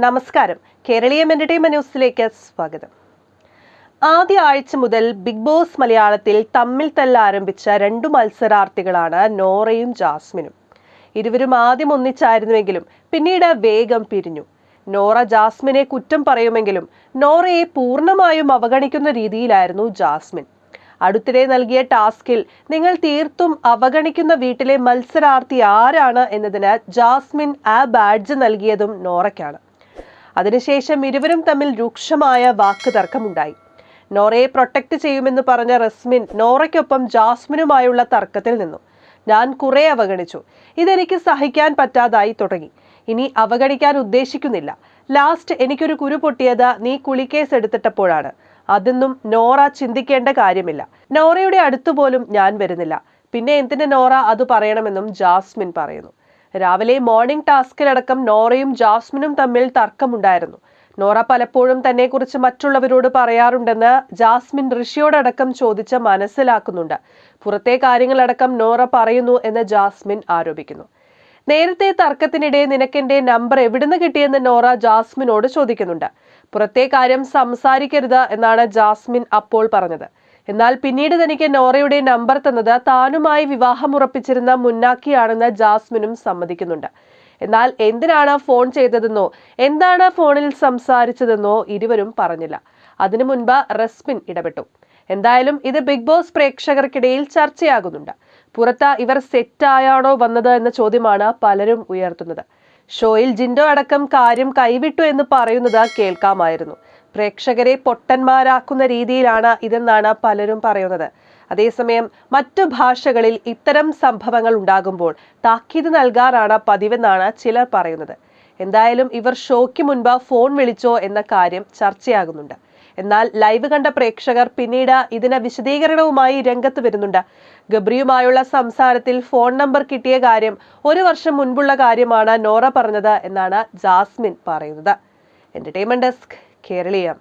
നമസ്കാരം. കേരളീയം എന്റർടൈൻമെന്റ് ന്യൂസിലേക്ക് സ്വാഗതം. ആദ്യ ആഴ്ച മുതൽ ബിഗ് ബോസ് മലയാളത്തിൽ തമ്മിൽ തല്ലാരംഭിച്ച രണ്ടു മത്സരാർത്ഥികളാണ് നോറയും ജാസ്മിനും. ഇരുവരും ആദ്യം ഒന്നിച്ചായിരുന്നുവെങ്കിലും പിന്നീട് വേഗം പിരിഞ്ഞു. നോറ ജാസ്മിനെ കുറ്റം പറയുമെങ്കിലും നോറയെ പൂർണ്ണമായും അവഗണിക്കുന്ന രീതിയിലായിരുന്നു ജാസ്മിൻ. അടുത്തിടെ നൽകിയ ടാസ്കിൽ നിങ്ങൾ തീർത്തും അവഗണിക്കുന്ന വീട്ടിലെ മത്സരാർത്ഥി ആരാണ് എന്നതിന് ജാസ്മിൻ ആ ബാഡ്ജ് നൽകിയതും നോറയ്ക്കാണ്. അതിനുശേഷം ഇരുവരും തമ്മിൽ രൂക്ഷമായ വാക്ക് തർക്കമുണ്ടായി. നോറയെ പ്രൊട്ടക്ട് ചെയ്യുമെന്ന് പറഞ്ഞ റസ്മിൻ നോറയ്ക്കൊപ്പം ജാസ്മിനുമായുള്ള തർക്കത്തിൽ നിന്നു. ഞാൻ കുറെ അവഗണിച്ചു, ഇതെനിക്ക് സഹിക്കാൻ പറ്റാതായി തുടങ്ങി, ഇനി അവഗണിക്കാൻ ഉദ്ദേശിക്കുന്നില്ല. ലാസ്റ്റ് എനിക്കൊരു കുരു പൊട്ടിയത് നീ കുളിക്കേസ് എടുത്തിട്ടപ്പോഴാണ്. അതൊന്നും നോറ ചിന്തിക്കേണ്ട കാര്യമില്ല. നോറയുടെ അടുത്തുപോലും ഞാൻ വരുന്നില്ല. പിന്നെ എന്തിന് നോറ അത് പറയണമെന്നും ജാസ്മിൻ പറയുന്നു. രാവിലെ മോർണിംഗ് ടാസ്കിലടക്കം നോറയും ജാസ്മിനും തമ്മിൽ തർക്കമുണ്ടായിരുന്നു. നോറ പലപ്പോഴും തന്നെ കുറിച്ച് മറ്റുള്ളവരോട് പറയാറുണ്ടെന്ന് ജാസ്മിൻ ഋഷിയോടടക്കം ചോദിച്ച് മനസ്സിലാക്കുന്നുണ്ട്. പുറത്തെ കാര്യങ്ങളടക്കം നോറ പറയുന്നു എന്ന് ജാസ്മിൻ ആരോപിക്കുന്നു. നേരത്തെ തർക്കത്തിനിടെ നിനക്കെന്റെ നമ്പർ എവിടുന്ന് കിട്ടിയെന്ന് നോറ ജാസ്മിനോട് ചോദിക്കുന്നുണ്ട്. പുറത്തെ കാര്യം സംസാരിക്കരുത് എന്നാണ് ജാസ്മിൻ അപ്പോൾ പറഞ്ഞത്. എന്നാൽ പിന്നീട് തനിക്ക് നോറയുടെ നമ്പർ തന്നത് താനുമായി വിവാഹം ഉറപ്പിച്ചിരുന്ന മുന്നാക്കിയാണെന്ന് ജാസ്മിനും സമ്മതിക്കുന്നുണ്ട്. എന്നാൽ എന്തിനാണ് ഫോൺ ചെയ്തതെന്നോ എന്താണ് ഫോണിൽ സംസാരിച്ചതെന്നോ ഇരുവരും പറഞ്ഞില്ല. അതിനു മുൻപ് റസ്മിൻ ഇടപെട്ടു. എന്തായാലും ഇത് ബിഗ് ബോസ് പ്രേക്ഷകർക്കിടയിൽ ചർച്ചയാകുന്നുണ്ട്. പുറത്ത് ഇവർ സെറ്റായാണോ വന്നത് എന്ന ചോദ്യമാണ് പലരും ഉയർത്തുന്നത്. ഷോയിൽ ജിൻഡോ അടക്കം കാര്യം കൈവിട്ടു എന്ന് പറയുന്നത് കേൾക്കാമായിരുന്നു. പ്രേക്ഷകരെ പൊട്ടന്മാരാക്കുന്ന രീതിയിലാണ് ഇതെന്നാണ് പലരും പറയുന്നത്. അതേസമയം മറ്റു ഭാഷകളിൽ ഇത്തരം സംഭവങ്ങൾ ഉണ്ടാകുമ്പോൾ താക്കീത് നൽകാറാണ് പതിവെന്നാണ് ചിലർ പറയുന്നത്. എന്തായാലും ഇവർ ഷോയ്ക്ക് മുൻപ് ഫോൺ വിളിച്ചോ എന്ന കാര്യം ചർച്ചയാകുന്നുണ്ട്. എന്നാൽ ലൈവ് കണ്ട പ്രേക്ഷകർ പിന്നീട് ഇതിന് വിശദീകരണവുമായി രംഗത്ത് വരുന്നുണ്ട്. ഗബ്രിയുമായുള്ള സംസാരത്തിൽ ഫോൺ നമ്പർ കിട്ടിയ കാര്യം 1 വർഷം മുൻപുള്ള കാര്യമാണ് നോറ പറഞ്ഞത് എന്നാണ് ജാസ്മിൻ പറയുന്നത്. Entertainment desk, Keraleeyam.